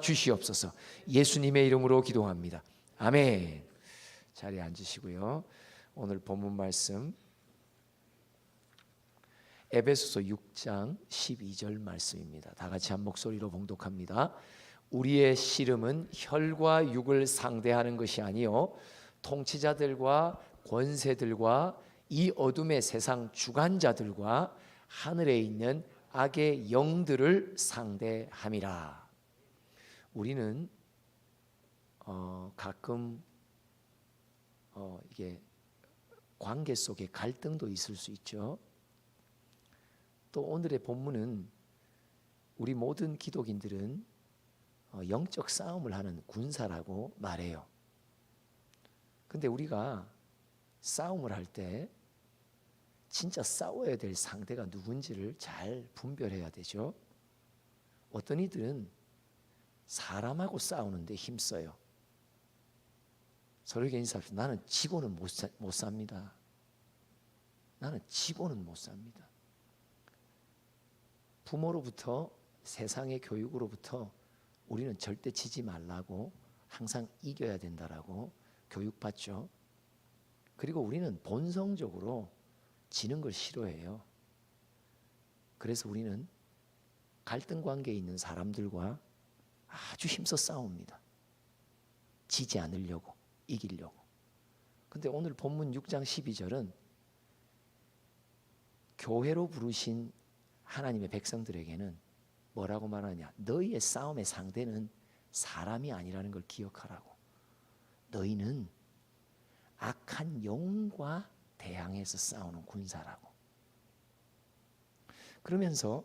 주시옵소서. 예수님의 이름으로 기도합니다. 아멘. 자리에 앉으시고요. 오늘 본문 말씀 에베소서 6장 12절 말씀입니다. 다 같이 한 목소리로 봉독합니다. 우리의 씨름은 혈과 육을 상대하는 것이 아니요 통치자들과 권세들과 이 어둠의 세상 주관자들과 하늘에 있는 악의 영들을 상대함이라. 우리는 가끔 이게 관계 속에 갈등도 있을 수 있죠. 또 오늘의 본문은 우리 모든 기독인들은 영적 싸움을 하는 군사라고 말해요. 근데 우리가 싸움을 할 때 진짜 싸워야 될 상대가 누군지를 잘 분별해야 되죠. 어떤 이들은 사람하고 싸우는데 힘써요. 서로에게 인사합시다. 나는 지고는 못 삽니다. 나는 지고는 못 삽니다. 부모로부터 세상의 교육으로부터 우리는 절대 지지 말라고 항상 이겨야 된다라고 교육받죠. 그리고 우리는 본성적으로 지는 걸 싫어해요. 그래서 우리는 갈등 관계에 있는 사람들과 아주 힘써 싸웁니다. 지지 않으려고, 이기려고. 근데 오늘 본문 6장 12절은 교회로 부르신 하나님의 백성들에게는 뭐라고 말하냐? 너희의 싸움의 상대는 사람이 아니라는 걸 기억하라고. 너희는 악한 영과 대항해서 싸우는 군사라고. 그러면서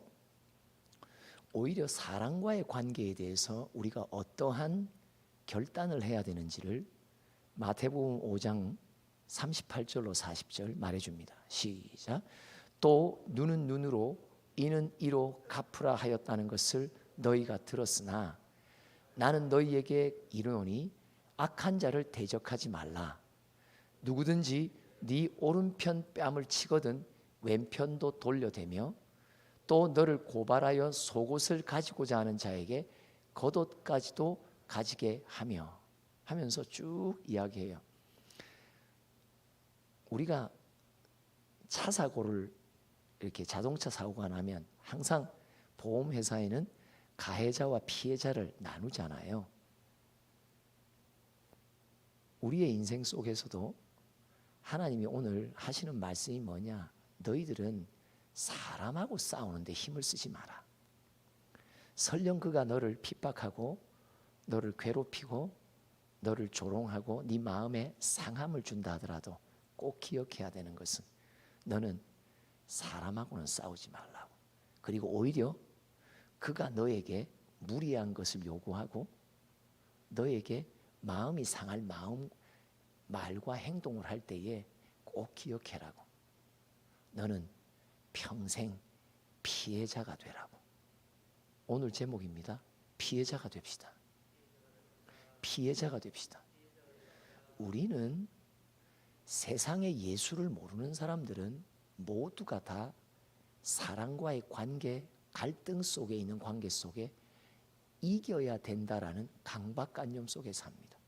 오히려 사람과의 관계에 대해서 우리가 어떠한 결단을 해야 되는지를 마태복음 5장 38절로 40절 말해줍니다. 시작. 또 눈은 눈으로 이는 이로 갚으라 하였다는 것을 너희가 들었으나 나는 너희에게 이르노니 악한 자를 대적하지 말라. 누구든지 네 오른편 뺨을 치거든 왼편도 돌려대며 또 너를 고발하여 속옷을 가지고자 하는 자에게 겉옷까지도 가지게 하며 하면서 쭉 이야기해요. 우리가 차 사고를 이렇게 자동차 사고가 나면 항상 보험회사에는 가해자와 피해자를 나누잖아요. 우리의 인생 속에서도 하나님이 오늘 하시는 말씀이 뭐냐? 너희들은 사람하고 싸우는데 힘을 쓰지 마라. 설령 그가 너를 핍박하고 너를 괴롭히고 너를 조롱하고 네 마음에 상함을 준다 하더라도 꼭 기억해야 되는 것은 너는 사람하고는 싸우지 말라고. 그리고 오히려 그가 너에게 무리한 것을 요구하고 너에게 마음이 상할 말과 행동을 할 때에 꼭 기억해라고. 너는 평생 피해자가 되라고. 오늘 제목입니다. 피해자가 됩시다. 피해자가 됩시다. 우리는 세상의 예수를 모르는 사람들은 모두가 다 사람과의 관계, 갈등 속에 있는 관계 속에 이겨야 된다라는 강박관념 속에 삽니다.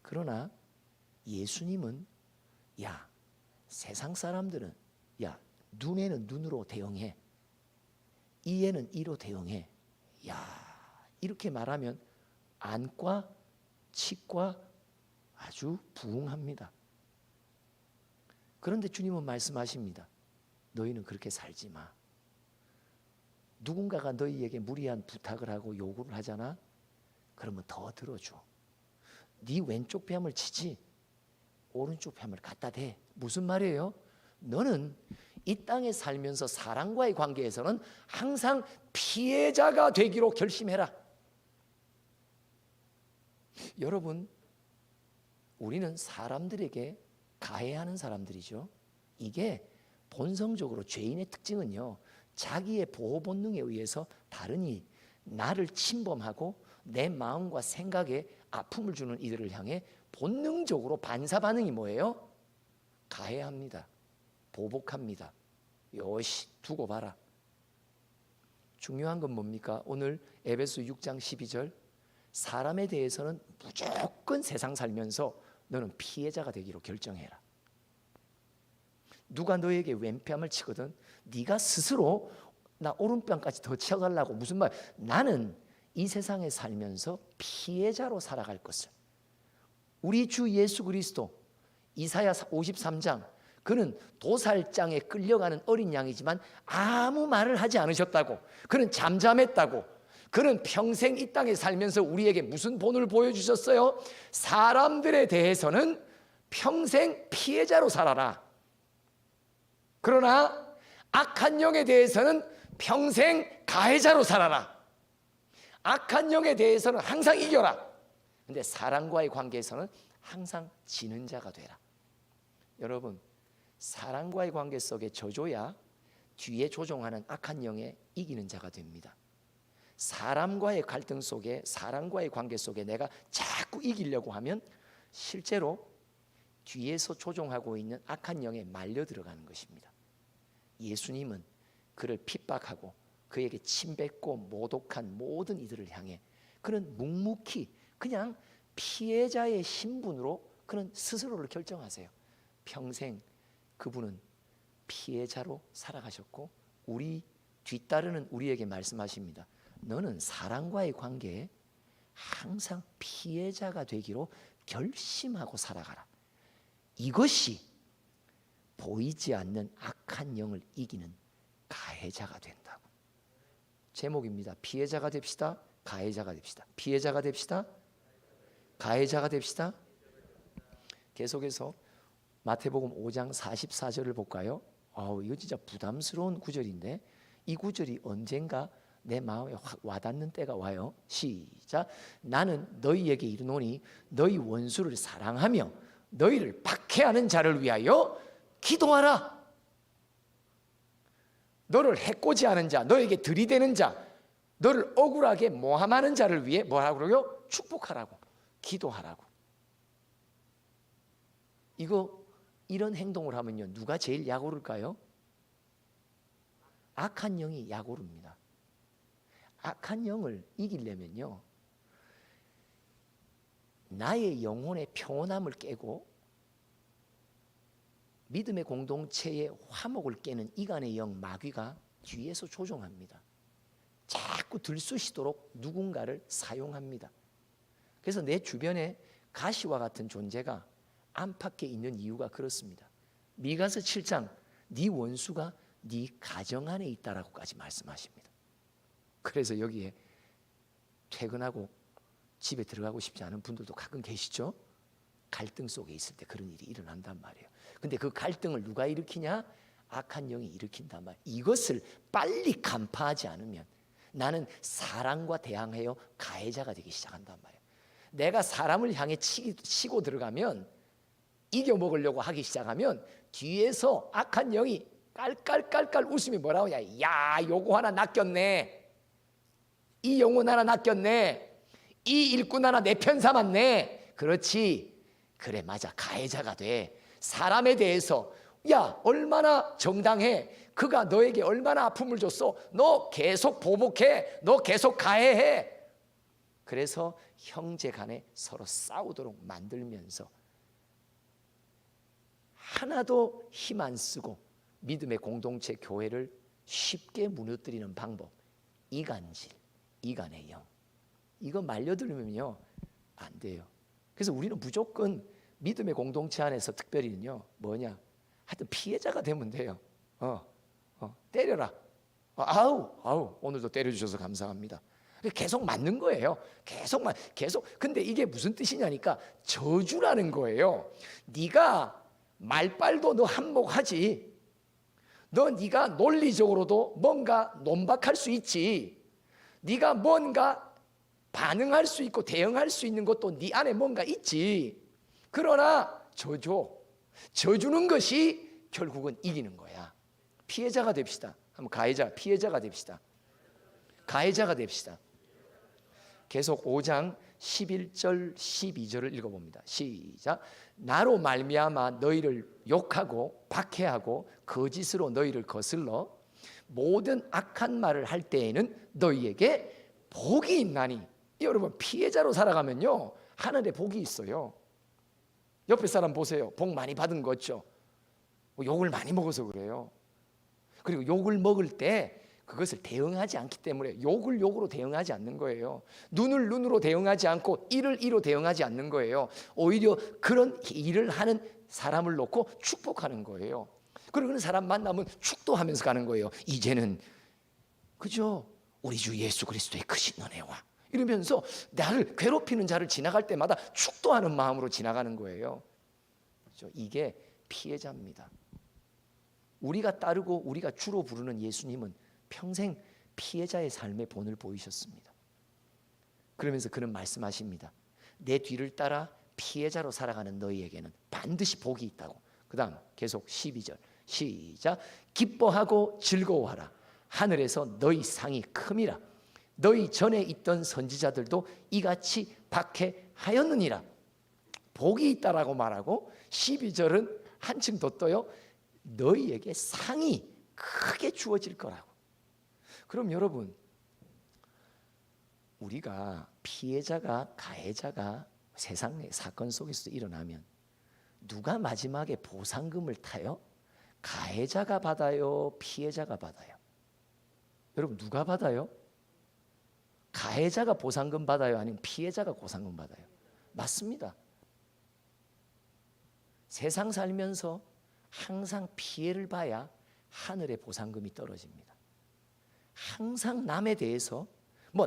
그러나 예수님은 야, 세상 사람들은 야, 눈에는 눈으로 대응해. 이에는 이로 대응해. 야, 이렇게 말하면 안과 치과 아주 부응합니다. 그런데 주님은 말씀하십니다. 너희는 그렇게 살지 마. 누군가가 너희에게 무리한 부탁을 하고 요구를 하잖아. 그러면 더 들어줘. 네 왼쪽 뺨을 치지 오른쪽 뺨을 갖다 대. 무슨 말이에요? 너는 이 땅에 살면서 사람과의 관계에서는 항상 피해자가 되기로 결심해라. 여러분, 우리는 사람들에게 가해하는 사람들이죠. 이게 본성적으로 죄인의 특징은요, 자기의 보호 본능에 의해서 다른이 나를 침범하고 내 마음과 생각에 아픔을 주는 이들을 향해 본능적으로 반사 반응이 뭐예요? 가해합니다. 보복합니다. 요시 두고 봐라. 중요한 건 뭡니까? 오늘 에베소 6장 12절 사람에 대해서는 무조건 세상 살면서 너는 피해자가 되기로 결정해라. 누가 너에게 왼뺨을 치거든 네가 스스로 나 오른뺨까지 더 쳐달라고 무슨 말? 나는 이 세상에 살면서 피해자로 살아갈 것을. 우리 주 예수 그리스도 이사야 53장 그는 도살장에 끌려가는 어린 양이지만 아무 말을 하지 않으셨다고. 그는 잠잠했다고. 그는 평생 이 땅에 살면서 우리에게 무슨 본을 보여주셨어요? 사람들에 대해서는 평생 피해자로 살아라. 그러나 악한 영에 대해서는 평생 가해자로 살아라. 악한 영에 대해서는 항상 이겨라. 근데 사람과의 관계에서는 항상 지는 자가 되라. 여러분, 사람과의 관계 속에 져줘야 뒤에 조종하는 악한 영에 이기는 자가 됩니다. 사람과의 갈등 속에, 사람과의 관계 속에 내가 자꾸 이기려고 하면 실제로 뒤에서 조종하고 있는 악한 영에 말려 들어가는 것입니다. 예수님은 그를 핍박하고 그에게 침뱉고 모독한 모든 이들을 향해 그는 묵묵히 그냥 피해자의 신분으로 그는 스스로를 결정하세요. 평생 그분은 피해자로 살아가셨고 우리 뒤따르는 우리에게 말씀하십니다. 너는 사람과의 관계에 항상 피해자가 되기로 결심하고 살아가라. 이것이 보이지 않는 악한 영을 이기는 가해자가 된다고. 제목입니다. 피해자가 됩시다. 가해자가 됩시다. 피해자가 됩시다. 가해자가 됩시다. 계속해서 마태복음 5장 44절을 볼까요? 이거 진짜 부담스러운 구절인데 이 구절이 언젠가 내 마음에 확 와닿는 때가 와요. 시작. 나는 너희에게 이르노니 너희 원수를 사랑하며 너희를 박해하는 자를 위하여 기도하라. 너를 해코지하는 자, 너에게 들이대는 자, 너를 억울하게 모함하는 자를 위해 뭐라고요? 축복하라고, 기도하라고. 이런 행동을 하면요, 누가 제일 약오를까요? 악한 영이 약오릅니다. 악한 영을 이기려면요, 나의 영혼의 평온함을 깨고 믿음의 공동체의 화목을 깨는 이간의 영 마귀가 뒤에서 조종합니다. 자꾸 들쑤시도록 누군가를 사용합니다. 그래서 내 주변에 가시와 같은 존재가 안팎에 있는 이유가 그렇습니다. 미가서 7장 네 원수가 네 가정 안에 있다라고까지 말씀하십니다. 그래서 여기에 퇴근하고 집에 들어가고 싶지 않은 분들도 가끔 계시죠? 갈등 속에 있을 때 그런 일이 일어난단 말이에요. 근데 그 갈등을 누가 일으키냐? 악한 영이 일으킨단 말이에요. 이것을 빨리 간파하지 않으면 나는 사람과 대항하여 가해자가 되기 시작한단 말이에요. 내가 사람을 향해 치고 들어가면 이겨먹으려고 하기 시작하면 뒤에서 악한 영이 깔깔깔깔 웃으며 뭐라고 하냐? 야, 요거 하나 낚였네. 이 영혼 하나 낚였네. 이 일꾼 하나 내 편 삼았네. 그렇지. 그래, 맞아. 가해자가 돼. 사람에 대해서 야, 얼마나 정당해. 그가 너에게 얼마나 아픔을 줬어. 너 계속 보복해. 너 계속 가해해. 그래서 형제 간에 서로 싸우도록 만들면서 하나도 힘 안 쓰고 믿음의 공동체 교회를 쉽게 무너뜨리는 방법, 이간질, 이간의 영. 이거 말려들면요 안 돼요. 그래서 우리는 무조건 믿음의 공동체 안에서 특별히는요 뭐냐, 하여튼 피해자가 되면 돼요. 때려라. 아우 오늘도 때려주셔서 감사합니다. 계속 맞는 거예요. 계속. 근데 이게 무슨 뜻이냐니까 저주라는 거예요. 네가 말빨도 너 한몫하지. 네가 논리적으로도 뭔가 논박할 수 있지. 네가 뭔가 반응할 수 있고 대응할 수 있는 것도 네 안에 뭔가 있지. 그러나 저주는 것이 결국은 이기는 거야. 피해자가 됩시다. 한번 피해자가 됩시다. 가해자가 됩시다. 계속 5장 11절 12절을 읽어봅니다. 시작. 나로 말미암아 너희를 욕하고 박해하고 거짓으로 너희를 거슬러 모든 악한 말을 할 때에는 너희에게 복이 있나니. 여러분, 피해자로 살아가면요 하늘에 복이 있어요. 옆에 사람 보세요. 복 많이 받은 거 없죠? 욕을 많이 먹어서 그래요. 그리고 욕을 먹을 때 그것을 대응하지 않기 때문에, 욕을 욕으로 대응하지 않는 거예요. 눈을 눈으로 대응하지 않고 이를 이로 대응하지 않는 거예요. 오히려 그런 일을 하는 사람을 놓고 축복하는 거예요. 그리고 그런 사람 만나면 축도하면서 가는 거예요. 이제는 그죠? 우리 주 예수 그리스도의 크신 은혜와 이러면서 나를 괴롭히는 자를 지나갈 때마다 축도하는 마음으로 지나가는 거예요. 그죠? 이게 피해자입니다. 우리가 따르고 우리가 주로 부르는 예수님은 평생 피해자의 삶의 본을 보이셨습니다. 그러면서 그는 말씀하십니다. 내 뒤를 따라 피해자로 살아가는 너희에게는 반드시 복이 있다고. 그 다음 계속 12절 시작. 기뻐하고 즐거워하라. 하늘에서 너희 상이 큼이라. 너희 전에 있던 선지자들도 이같이 박해하였느니라. 복이 있다라고 말하고 12절은 한층 더 떠요. 너희에게 상이 크게 주어질 거라고. 그럼 여러분, 우리가 피해자가 가해자가 세상의 사건 속에서 일어나면 누가 마지막에 보상금을 타요? 가해자가 받아요? 피해자가 받아요? 여러분, 누가 받아요? 가해자가 보상금 받아요? 아니면 피해자가 보상금 받아요? 맞습니다. 세상 살면서 항상 피해를 봐야 하늘의 보상금이 떨어집니다. 항상 남에 대해서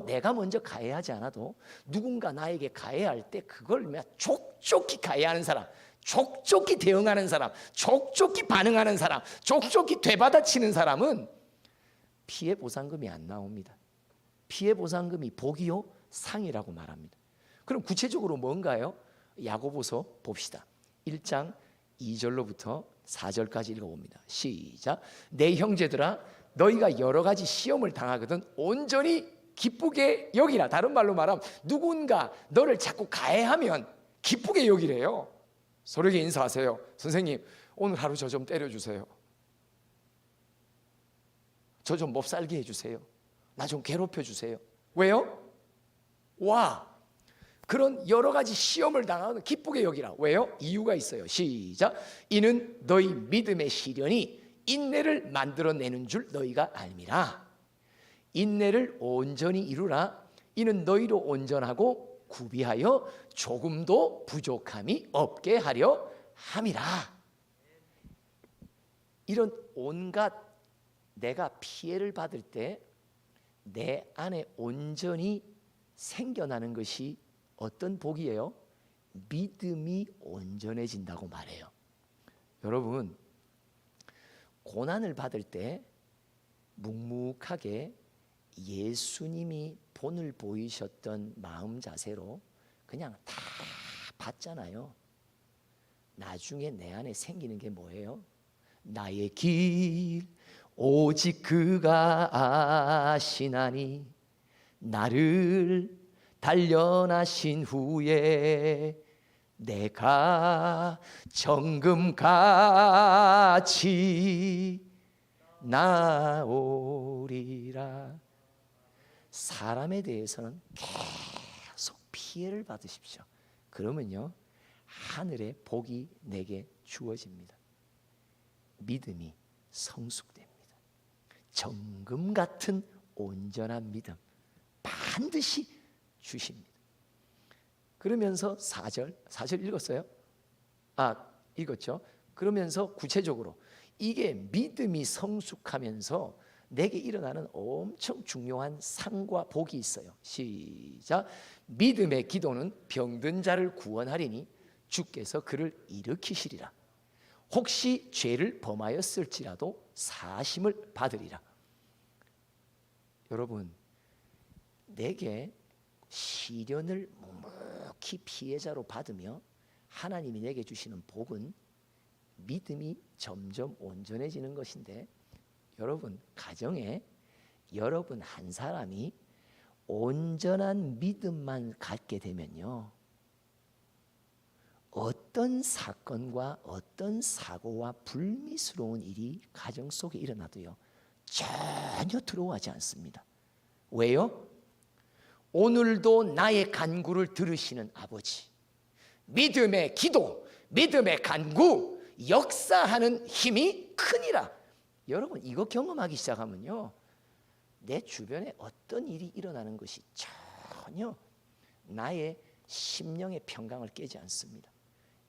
내가 먼저 가해하지 않아도 누군가 나에게 가해할 때 그걸 족족히 가해하는 사람, 족족히 대응하는 사람, 족족히 반응하는 사람, 족족히 되받아치는 사람은 피해 보상금이 안 나옵니다. 피해 보상금이 복이요 상이라고 말합니다. 그럼 구체적으로 뭔가요? 야고보서 봅시다. 1장 2절로부터 4절까지 읽어봅니다. 시작. 내 형제들아, 너희가 여러 가지 시험을 당하거든 온전히 기쁘게 여기라. 다른 말로 말하면 누군가 너를 자꾸 가해하면 기쁘게 여기래요. 서로에게 인사하세요. 선생님, 오늘 하루 저 좀 때려주세요. 저 좀 못 살게 해주세요. 나 좀 괴롭혀주세요. 왜요? 그런 여러 가지 시험을 당하면 기쁘게 여기라. 왜요? 이유가 있어요. 시작. 이는 너희 믿음의 시련이 인내를 만들어내는 줄 너희가 알미라. 인내를 온전히 이루라. 이는 너희로 온전하고 구비하여 조금도 부족함이 없게 하려 함이라. 이런 온갖 내가 피해를 받을 때 내 안에 온전히 생겨나는 것이 어떤 복이에요? 믿음이 온전해진다고 말해요. 여러분, 고난을 받을 때 묵묵하게 예수님이 본을 보이셨던 마음 자세로 그냥 다 받잖아요. 나중에 내 안에 생기는 게 뭐예요? 나의 길 오직 그가 아시나니 나를 단련하신 후에 내가 정금같이 나오리라. 사람에 대해서는 계속 피해를 받으십시오. 그러면요 하늘의 복이 내게 주어집니다. 믿음이 성숙됩니다. 정금 같은 온전한 믿음 반드시 주십니다. 그러면서 4절 읽었어요? 읽었죠? 그러면서 구체적으로 이게 믿음이 성숙하면서 내게 일어나는 엄청 중요한 상과 복이 있어요. 시작. 믿음의 기도는 병든 자를 구원하리니 주께서 그를 일으키시리라. 혹시 죄를 범하였을지라도 사심을 받으리라. 여러분, 내게 시련을 묵묵히 피해자로 받으며 하나님이 내게 주시는 복은 믿음이 점점 온전해지는 것인데, 여러분 가정에 여러분 한 사람이 온전한 믿음만 갖게 되면요 어떤 사건과 어떤 사고와 불미스러운 일이 가정 속에 일어나도요 전혀 두려워하지 않습니다. 왜요? 오늘도 나의 간구를 들으시는 아버지, 믿음의 기도, 믿음의 간구, 역사하는 힘이 크니라. 여러분, 이거 경험하기 시작하면요, 내 주변에 어떤 일이 일어나는 것이 전혀 나의 심령의 평강을 깨지 않습니다.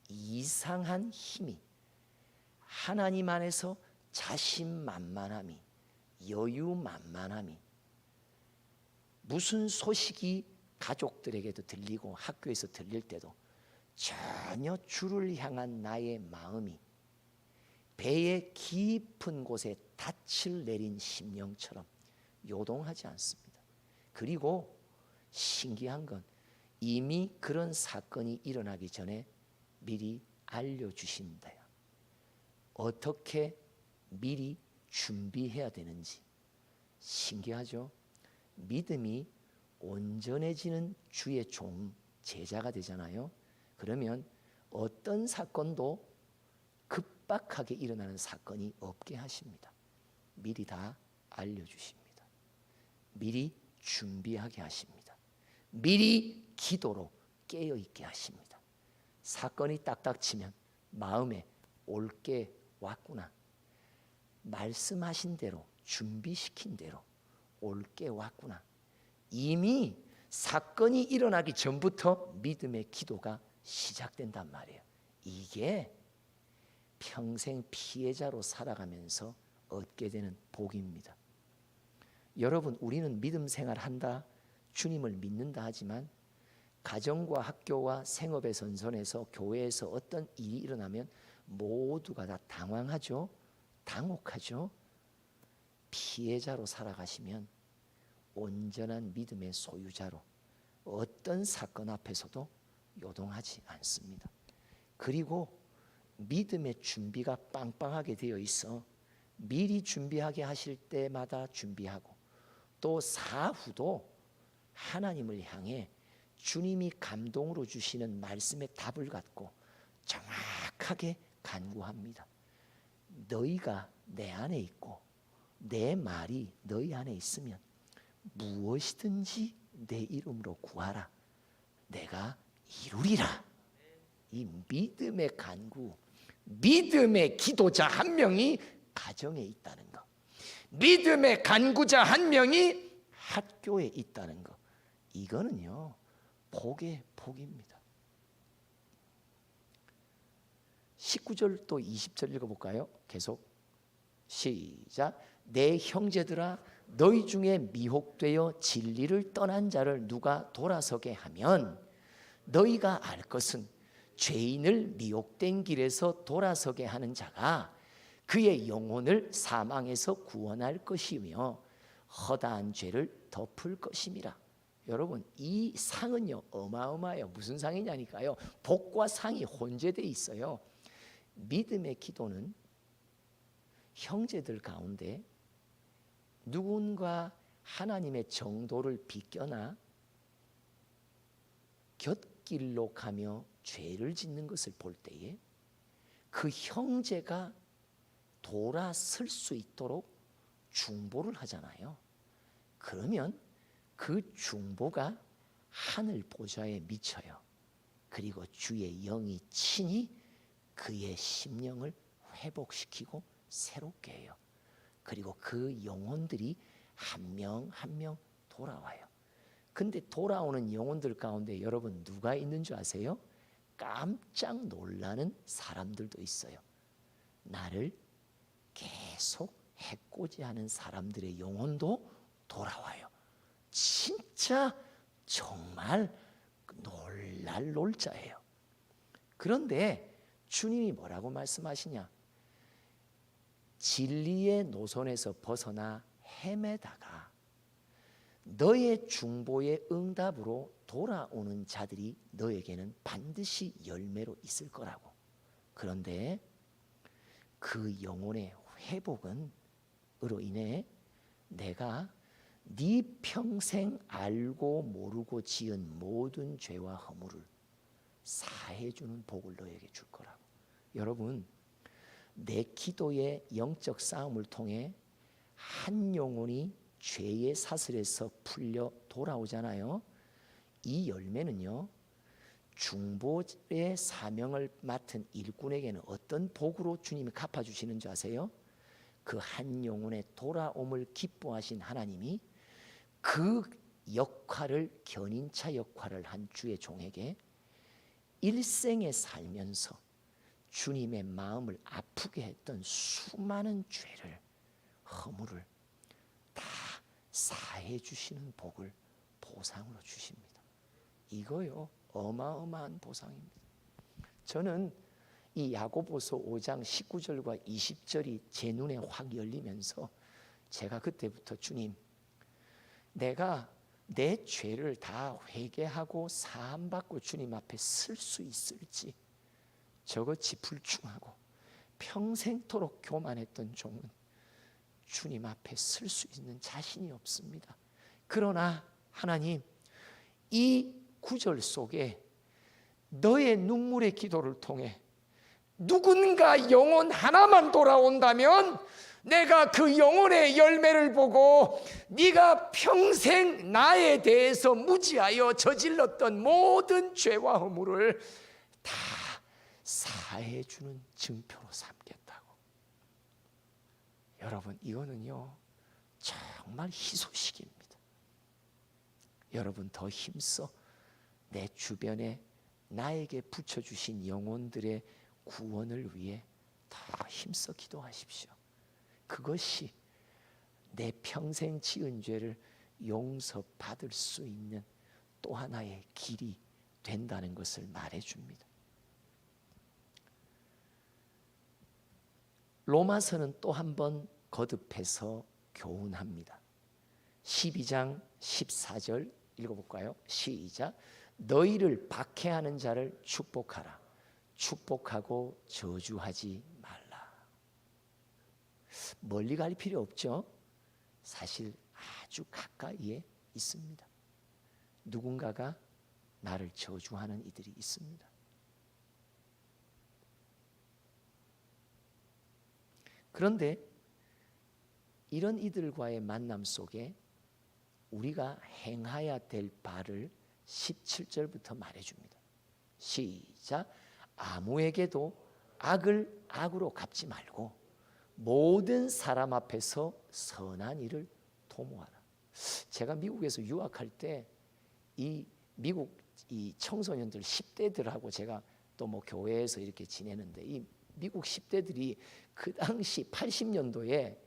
이상한 힘이, 하나님 안에서 자신만만함이, 여유만만함이, 무슨 소식이 가족들에게도 들리고 학교에서 들릴 때도 전혀 주를 향한 나의 마음이 배의 깊은 곳에 닻을 내린 심령처럼 요동하지 않습니다. 그리고 신기한 건 이미 그런 사건이 일어나기 전에 미리 알려주신다요. 어떻게 미리 준비해야 되는지. 신기하죠? 믿음이 온전해지는 주의 종, 제자가 되잖아요. 그러면 어떤 사건도 급박하게 일어나는 사건이 없게 하십니다. 미리 다 알려주십니다. 미리 준비하게 하십니다. 미리 기도로 깨어있게 하십니다. 사건이 딱딱 치면 마음에 올 게 왔구나. 말씀하신 대로, 준비시킨 대로 올 게 왔구나. 이미 사건이 일어나기 전부터 믿음의 기도가 시작된단 말이에요. 이게 평생 피해자로 살아가면서 얻게 되는 복입니다. 여러분, 우리는 믿음 생활한다, 주님을 믿는다 하지만 가정과 학교와 생업의 선선에서 교회에서 어떤 일이 일어나면 모두가 다 당황하죠. 당혹하죠. 피해자로 살아가시면 온전한 믿음의 소유자로 어떤 사건 앞에서도 요동하지 않습니다. 그리고 믿음의 준비가 빵빵하게 되어 있어 미리 준비하게 하실 때마다 준비하고, 또 사후도 하나님을 향해 주님이 감동으로 주시는 말씀의 답을 갖고 정확하게 간구합니다. 너희가 내 안에 있고 내 말이 너희 안에 있으면 무엇이든지 내 이름으로 구하라. 내가 이루리라. 이 믿음의 간구, 믿음의 기도자 한 명이 가정에 있다는 것, 믿음의 간구자 한 명이 학교에 있다는 것, 이거는요 복의 복입니다. 19절 또 20절 읽어볼까요? 계속 시작. 내 형제들아, 너희 중에 미혹되어 진리를 떠난 자를 누가 돌아서게 하면 너희가 알 것은 죄인을 미혹된 길에서 돌아서게 하는 자가 그의 영혼을 사망에서 구원할 것이며 허다한 죄를 덮을 것임이라. 여러분, 이 상은요 어마어마해요. 무슨 상이냐니까요, 복과 상이 혼재되어 있어요. 믿음의 기도는 형제들 가운데 누군가 하나님의 정도를 비껴나 곁길로 가며 죄를 짓는 것을 볼 때에 그 형제가 돌아설 수 있도록 중보를 하잖아요. 그러면 그 중보가 하늘 보좌에 미쳐요. 그리고 주의 영이 친히 그의 심령을 회복시키고 새롭게 해요. 그리고 그 영혼들이 한 명 한 명 돌아와요. 근데 돌아오는 영혼들 가운데 여러분 누가 있는 줄 아세요? 깜짝 놀라는 사람들도 있어요. 나를 계속 해코지하는 사람들의 영혼도 돌아와요. 진짜 정말 놀랄 놀자예요. 그런데 주님이 뭐라고 말씀하시냐? 진리의 노선에서 벗어나 헤매다가 너의 중보의 응답으로 돌아오는 자들이 너에게는 반드시 열매로 있을 거라고. 그런데 그 영혼의 회복은 으로 인해 내가 네 평생 알고 모르고 지은 모든 죄와 허물을 사해주는 복을 너에게 줄 거라고. 여러분, 내 기도의 영적 싸움을 통해 한 영혼이 죄의 사슬에서 풀려 돌아오잖아요. 이 열매는요, 중보의 사명을 맡은 일꾼에게는 어떤 복으로 주님이 갚아주시는 줄 아세요? 그 한 영혼의 돌아옴을 기뻐하신 하나님이 그 역할을, 견인차 역할을 한 주의 종에게 일생에 살면서 주님의 마음을 아프게 했던 수많은 죄를, 허물을 다 사해 주시는 복을 보상으로 주십니다. 이거요, 어마어마한 보상입니다. 저는 이 야고보서 5장 19절과 20절이 제 눈에 확 열리면서 제가 그때부터 주님, 내가 내 죄를 다 회개하고 사함받고 주님 앞에 설 수 있을지 저것이 불충하고 평생토록 교만했던 종은 주님 앞에 설 수 있는 자신이 없습니다. 그러나 하나님, 이 구절 속에 너의 눈물의 기도를 통해 누군가 영혼 하나만 돌아온다면 내가 그 영혼의 열매를 보고 네가 평생 나에 대해서 무지하여 저질렀던 모든 죄와 허물을 다 사해주는 증표로 삼겠다고. 여러분, 이거는요 정말 희소식입니다. 여러분, 더 힘써 내 주변에 나에게 붙여주신 영혼들의 구원을 위해 더 힘써 기도하십시오. 그것이 내 평생 지은 죄를 용서받을 수 있는 또 하나의 길이 된다는 것을 말해줍니다. 로마서는 또 한 번 거듭해서 교훈합니다. 12장 14절 읽어볼까요? 시작. 너희를 박해하는 자를 축복하라. 축복하고 저주하지 말라. 멀리 갈 필요 없죠. 사실 아주 가까이에 있습니다. 누군가가 나를 저주하는 이들이 있습니다. 그런데 이런 이들과의 만남 속에 우리가 행해야 될 바를 17절부터 말해줍니다. 시작. 아무에게도 악을 악으로 갚지 말고 모든 사람 앞에서 선한 일을 도모하라. 제가 미국에서 유학할 때 이 미국 이 청소년들 10대들하고 제가 또 뭐 교회에서 이렇게 지내는데 이 미국 10대들이 그 당시 80년도에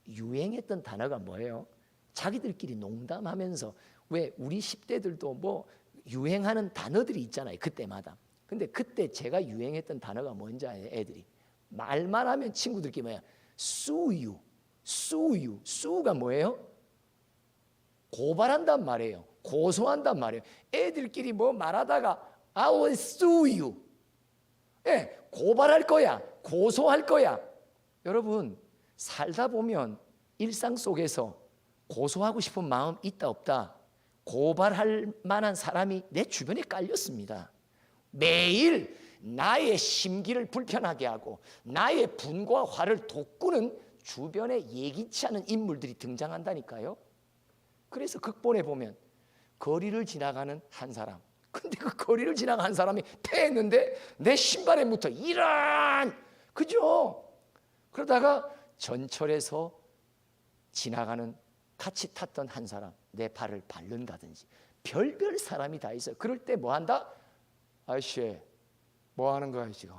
유행했던 단어가 뭐예요? 자기들끼리 농담하면서, 왜 우리 10대들도 뭐 유행하는 단어들이 있잖아요, 그때마다. 근데 그때 제가 유행했던 단어가 뭔지 아세요? 애들이 말만 하면 친구들끼리 뭐야? 수유. 수가 뭐예요? 고발한단 말이에요. 고소한단 말이에요. 애들끼리 뭐 말하다가 I will sue you. 예, 고발할 거야. 고소할 거야. 여러분, 살다 보면 일상 속에서 고소하고 싶은 마음 있다 없다? 고발할 만한 사람이 내 주변에 깔렸습니다. 매일 나의 심기를 불편하게 하고 나의 분과 화를 돋구는 주변에 예기치 않은 인물들이 등장한다니까요. 그래서 극본에 보면 거리를 지나가는 한 사람, 근데 그 거리를 지나가는 사람이 패했는데 내 신발에 묻어 이런, 그죠? 그러다가 전철에서 지나가는 같이 탔던 한 사람 내 발을 밟는다든지 별별 사람이 다 있어요. 그럴 때 뭐 한다? 아저씨 뭐 하는 거야 지금?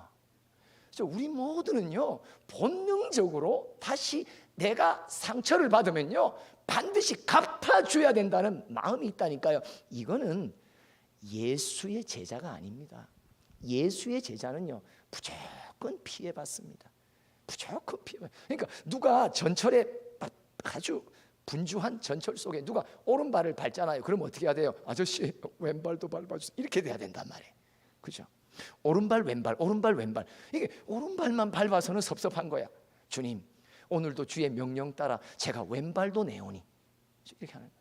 우리 모두는요 본능적으로 다시 내가 상처를 받으면요 반드시 갚아줘야 된다는 마음이 있다니까요. 이거는 예수의 제자가 아닙니다. 예수의 제자는요 무조건 피해받습니다. 무조건 피해. 그러니까 누가 전철에 아주 분주한 전철 속에 누가 오른발을 밟잖아요. 그럼 어떻게 해야 돼요? 아저씨 왼발도 밟아주세요. 이렇게 돼야 된단 말이에요. 그죠? 오른발 왼발 오른발 왼발, 이게 오른발만 밟아서는 섭섭한 거야. 주님 오늘도 주의 명령 따라 제가 왼발도 내오니, 이렇게 하는 거야.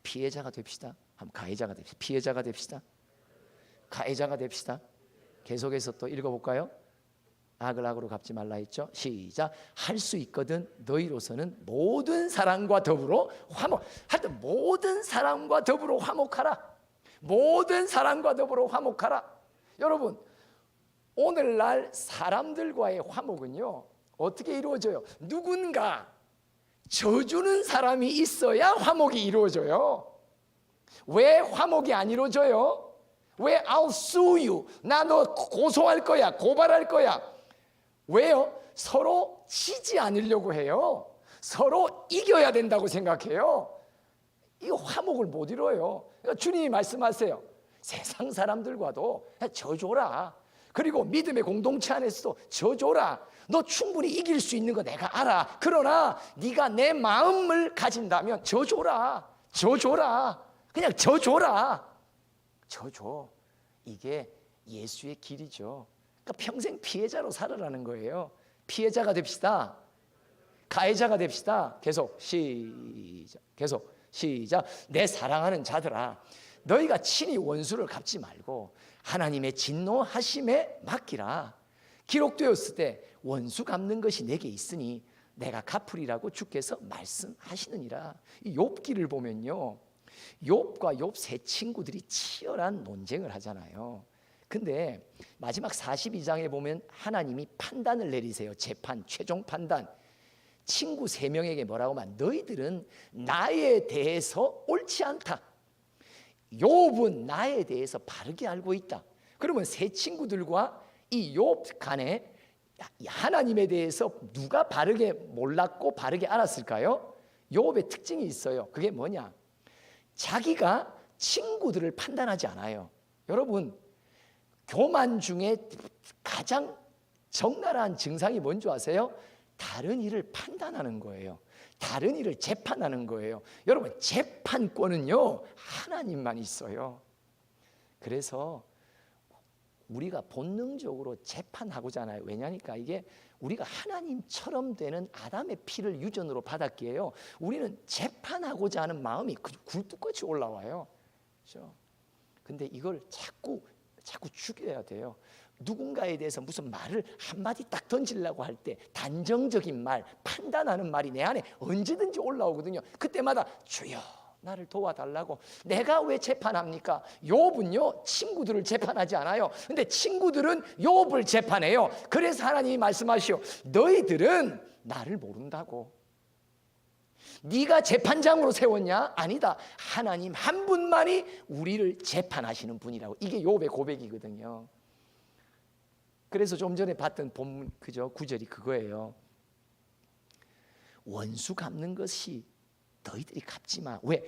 피해자가 됩시다. 한번 가해자가 됩시다. 피해자가 됩시다. 가해자가 됩시다. 계속해서 또 읽어볼까요? 악을 악으로 갚지 말라 했죠. 시작. 할 수 있거든 너희로서는 모든 사람과 더불어 하여튼 모든 사람과 더불어 화목하라. 모든 사람과 더불어 화목하라. 여러분, 오늘날 사람들과의 화목은요, 어떻게 이루어져요? 누군가 져주는 사람이 있어야 화목이 이루어져요. 왜 화목이 안 이루어져요? 왜 I'll sue you, 나 너 고소할 거야, 고발할 거야. 왜요? 서로 지지 않으려고 해요. 서로 이겨야 된다고 생각해요. 이 화목을 못 이뤄요. 그러니까 주님이 말씀하세요. 세상 사람들과도 져줘라. 그리고 믿음의 공동체 안에서도 져줘라. 너 충분히 이길 수 있는 거 내가 알아. 그러나 네가 내 마음을 가진다면 져줘라. 져줘라. 그냥 져줘라. 져줘. 이게 예수의 길이죠. 그러니까 평생 피해자로 살아라는 거예요. 피해자가 됩시다. 가해자가 됩시다. 계속 시작. 계속 시작. 내 사랑하는 자들아, 너희가 친히 원수를 갚지 말고 하나님의 진노하심에 맡기라. 기록되었을 때 원수 갚는 것이 내게 있으니 내가 갚으리라고 주께서 말씀하시느니라. 이 욥기를 보면요, 욥과 욥 세 친구들이 치열한 논쟁을 하잖아요. 근데 마지막 42장에 보면 하나님이 판단을 내리세요. 재판, 최종 판단. 친구 세 명에게 뭐라고 하면, 너희들은 나에 대해서 옳지 않다. 욥은 나에 대해서 바르게 알고 있다. 그러면 세 친구들과 이 욥 간에 하나님에 대해서 누가 바르게 몰랐고 바르게 알았을까요? 욥의 특징이 있어요. 그게 뭐냐? 자기가 친구들을 판단하지 않아요. 여러분, 교만 중에 가장 적나라한 증상이 뭔지 아세요? 다른 일을 판단하는 거예요. 다른 일을 재판하는 거예요. 여러분, 재판권은요, 하나님만 있어요. 그래서 우리가 본능적으로 재판하고자 하나요? 왜냐니까 이게 우리가 하나님처럼 되는 아담의 피를 유전으로 받았기에요. 우리는 재판하고자 하는 마음이 굴뚝같이 올라와요. 그렇죠? 근데 이걸 자꾸 죽여야 돼요. 누군가에 대해서 무슨 말을 한마디 딱 던지려고 할 때 단정적인 말, 판단하는 말이 내 안에 언제든지 올라오거든요. 그때마다 주여 나를 도와달라고. 내가 왜 재판합니까? 욥은요, 친구들을 재판하지 않아요. 근데 친구들은 욥을 재판해요. 그래서 하나님이 말씀하시오. 너희들은 나를 모른다고. 네가 재판장으로 세웠냐? 아니다. 하나님 한 분만이 우리를 재판하시는 분이라고. 이게 욥의 고백이거든요. 그래서 좀 전에 봤던 본문 구절이 그거예요. 원수 갚는 것이 너희들이 갚지 마. 왜?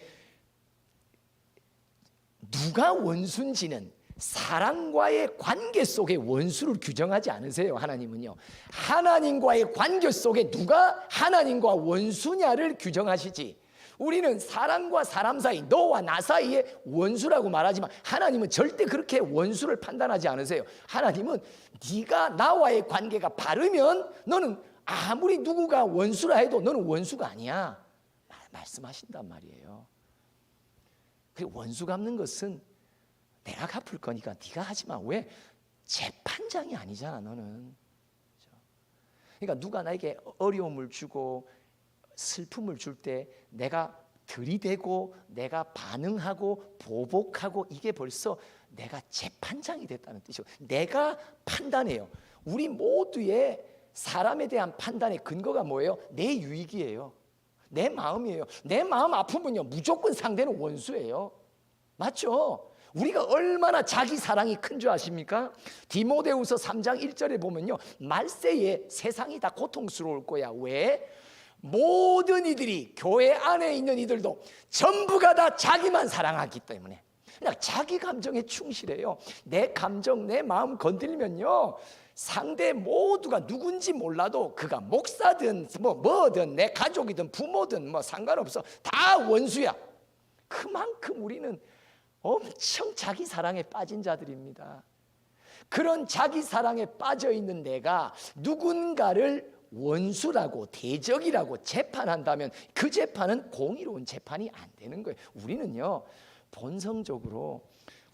누가 원수인지는 사람과의 관계 속에 원수를 규정하지 않으세요. 하나님은요, 하나님과의 관계 속에 누가 하나님과 원수냐를 규정하시지. 우리는 사람과 사람 사이, 너와 나 사이에 원수라고 말하지만 하나님은 절대 그렇게 원수를 판단하지 않으세요. 하나님은 네가 나와의 관계가 바르면 너는 아무리 누구가 원수라 해도 너는 원수가 아니야 말씀하신단 말이에요. 그리고 원수 갚는 것은 내가 갚을 거니까 네가 하지 마. 왜? 재판장이 아니잖아 너는. 그러니까 누가 나에게 어려움을 주고 슬픔을 줄 때 내가 들이대고 내가 반응하고 보복하고, 이게 벌써 내가 재판장이 됐다는 뜻이고, 내가 판단해요. 우리 모두의 사람에 대한 판단의 근거가 뭐예요? 내 유익이에요. 내 마음이에요. 내 마음 아프면요, 무조건 상대는 원수예요. 맞죠? 우리가 얼마나 자기 사랑이 큰 줄 아십니까? 디모데후서 3장 1절에 보면요, 말세에 세상이 다 고통스러울 거야. 왜? 모든 이들이, 교회 안에 있는 이들도 전부가 다 자기만 사랑하기 때문에 그냥 자기 감정에 충실해요. 내 감정, 내 마음 건들면요, 상대 모두가 누군지 몰라도 그가 목사든 뭐든 내 가족이든 부모든 뭐 상관없어, 다 원수야. 그만큼 우리는 엄청 자기 사랑에 빠진 자들입니다. 그런 자기 사랑에 빠져 있는 내가 누군가를 원수라고 대적이라고 재판한다면 그 재판은 공의로운 재판이 안 되는 거예요. 우리는요, 본성적으로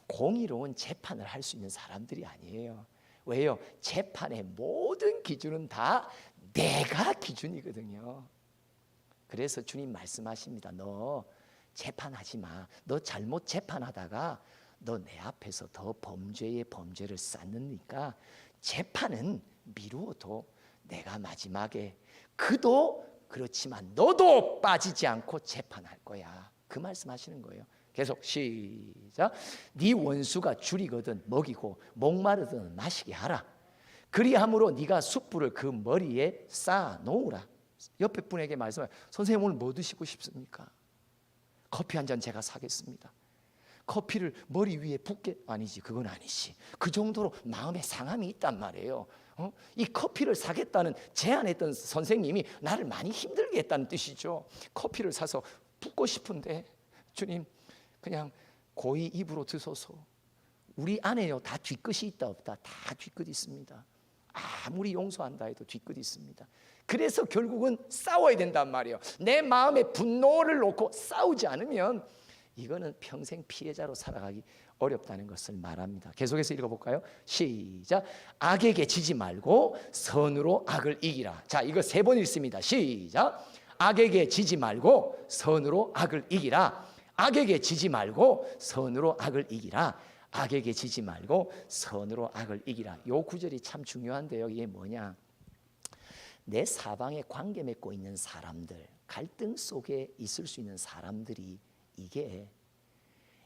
공의로운 재판을 할 수 있는 사람들이 아니에요. 왜요? 재판의 모든 기준은 다 내가 기준이거든요. 그래서 주님 말씀하십니다. 너 재판하지 마. 너 잘못 재판하다가 너 내 앞에서 더 범죄에 범죄를 쌓느니까 재판은 미루어도 내가 마지막에 그도 그렇지만 너도 빠지지 않고 재판할 거야. 그 말씀하시는 거예요. 계속 시작. 네 원수가 줄이거든 먹이고 목마르든 마시게 하라. 그리함으로 네가 숯불을 그 머리에 쌓아 놓으라. 옆에 분에게 말씀해. 선생님 오늘 뭐 드시고 싶습니까? 커피 한 잔 제가 사겠습니다. 커피를 머리 위에 붓게? 아니지, 그건 아니지. 그 정도로 마음에 상함이 있단 말이에요. 이 커피를 사겠다는 제안했던 선생님이 나를 많이 힘들게 했다는 뜻이죠. 커피를 사서 붓고 싶은데 주님 그냥 고이 입으로 드소서. 우리 안에요 다 뒤끝이 있다 없다? 다 뒤끝 있습니다. 아무리 용서한다 해도 뒤끝 있습니다. 그래서 결국은 싸워야 된단 말이에요. 내 마음에 분노를 놓고 싸우지 않으면 이거는 평생 피해자로 살아가기 어렵다는 것을 말합니다. 계속해서 읽어볼까요? 시작. 악에게 지지 말고 선으로 악을 이기라. 자, 이거 3번 읽습니다. 시작. 악에게 지지 말고 선으로 악을 이기라. 악에게 지지 말고 선으로 악을 이기라. 악에게 지지 말고 선으로 악을 이기라. 요 구절이 참 중요한데요. 이게 뭐냐? 내 사방에 관계 맺고 있는 사람들, 갈등 속에 있을 수 있는 사람들이 이게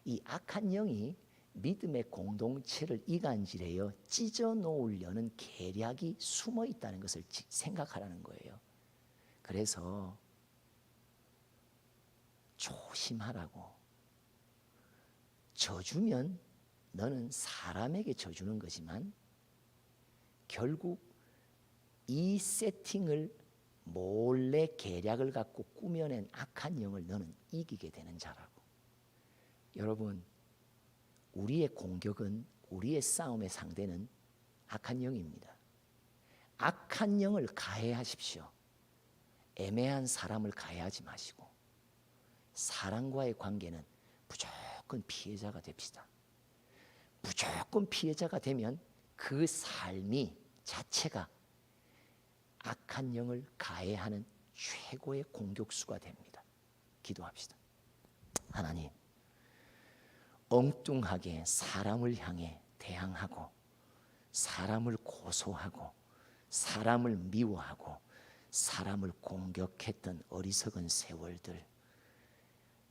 이 악한 영이 믿음의 공동체를 이간질하여 찢어 놓으려는 계략이 숨어 있다는 것을 생각하라는 거예요. 그래서 조심하라고. 져주면 너는 사람에게 져주는 거지만 결국 이 세팅을 몰래 계략을 갖고 꾸며낸 악한 영을 너는 이기게 되는 자라고. 여러분, 우리의 공격은, 우리의 싸움의 상대는 악한 영입니다. 악한 영을 가해하십시오. 애매한 사람을 가해하지 마시고 사람과의 관계는 무조건 피해자가 됩시다. 무조건 피해자가 되면 그 삶이 자체가 악한 영을 가해하는 최고의 공격수가 됩니다. 기도합시다. 하나님, 엉뚱하게 사람을 향해 대항하고 사람을 고소하고 사람을 미워하고 사람을 공격했던 어리석은 세월들,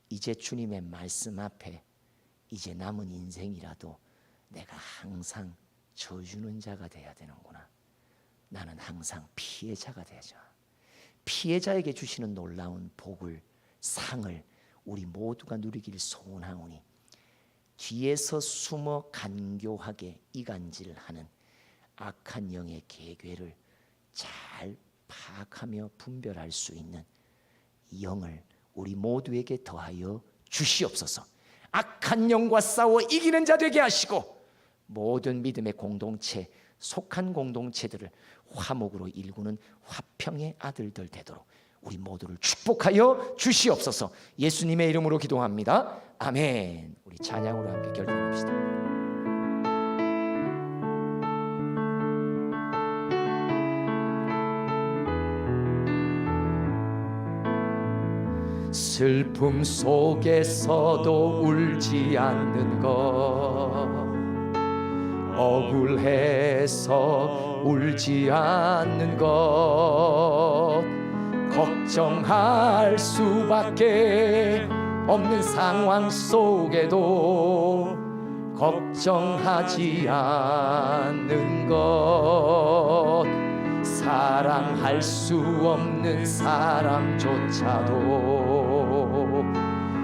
이제 주님의 말씀 앞에 이제 남은 인생이라도 내가 항상 져주는 자가 돼야 되는구나. 나는 항상 피해자가 되자. 피해자에게 주시는 놀라운 복을, 상을 우리 모두가 누리길 소원하오니 뒤에서 숨어 간교하게 이간질하는 악한 영의 계궤를 잘 파악하며 분별할 수 있는 영을 우리 모두에게 더하여 주시옵소서. 악한 영과 싸워 이기는 자 되게 하시고 모든 믿음의 공동체, 속한 공동체들을 화목으로 일구는 화평의 아들들 되도록 우리 모두를 축복하여 주시옵소서. 예수님의 이름으로 기도합니다. 아멘. 우리 찬양으로 함께 결단합시다. 슬픔 속에서도 울지 않는 것, 억울해서 울지 않는 것, 걱정할 수밖에 없는 상황 속에도 걱정하지 않는 것, 사랑할 수 없는 사람조차도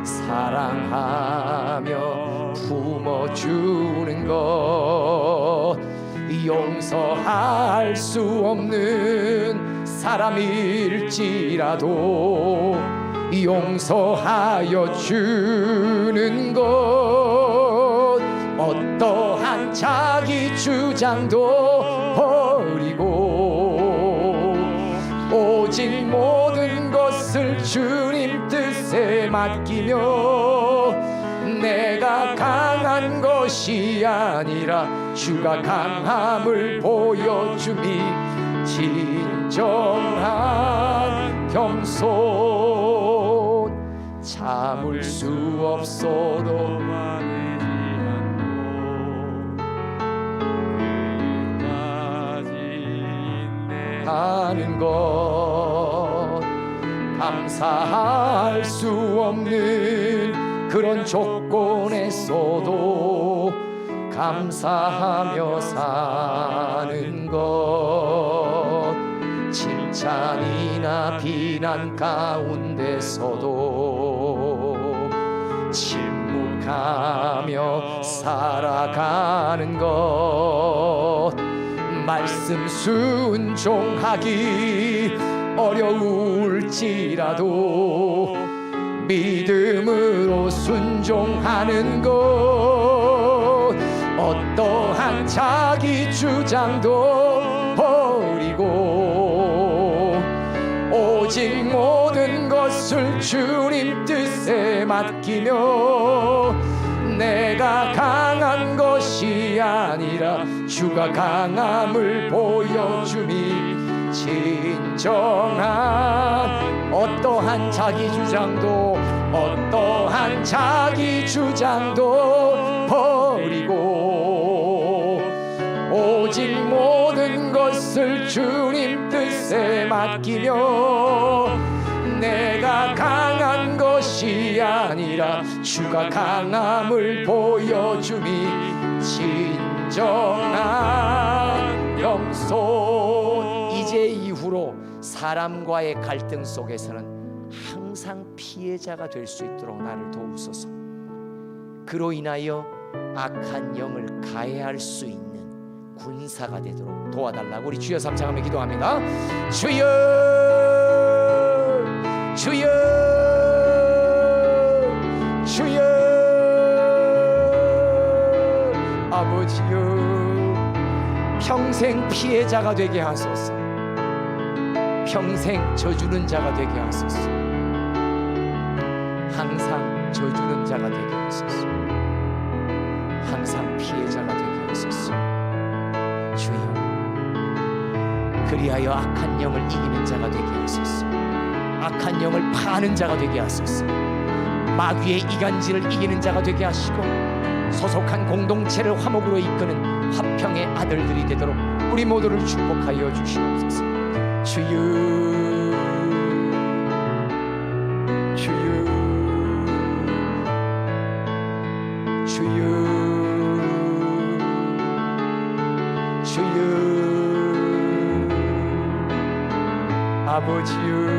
사랑하며 품어주는 것, 용서할 수 없는 사람일지라도 용서하여 주는 것, 어떠한 자기 주장도 버리고 오직 모든 것을 주님 뜻에 맡기며 내가 강한 것 것이 아니라 주가 강함을 보여줌이 진정한 겸손. 참을 수 없어도 하는 것, 감사할 수 없는 그런 조건에서도 감사하며 사는 것, 칭찬이나 비난 가운데서도 침묵하며 살아가는 것, 말씀 순종하기 어려울지라도 믿음으로 순종하는 것, 어떠한 자기 주장도 버리고 오직 모든 것을 주님 뜻에 맡기며 내가 강한 것이 아니라 주가 강함을 보여줌이 진정한, 어떠한 자기 주장도 어떠한 자기 주장도 버리고 오직 모든 것을 주님 뜻에 맡기며 내가 강한 것이 아니라 주가 강함을 보여줌이 진정한 겸손. 이제 이후로 사람과의 갈등 속에서는 항상 피해자가 될 수 있도록 나를 도우소서. 그로 인하여 악한 영을 가해할 수 있는 군사가 되도록 도와달라고 우리 주여 삼창하며 기도합니다. 주여, 주여, 주여, 아버지여, 평생 피해자가 되게 하소서. 평생 져주는 자가 되게 하소서. 항상 져주는 자가 되게 하소서. 항상 피해자가 되게 하소서. 주여, 그리하여 악한 영을 이기는 자가 되게 하소서. 악한 영을 파는 자가 되게 하소서. 마귀의 이간질을 이기는 자가 되게 하시고 소속한 공동체를 화목으로 이끄는 화평의 아들들이 되도록 우리 모두를 축복하여 주시옵소서. 주여, 주여, 주여, 주여, 아버지여,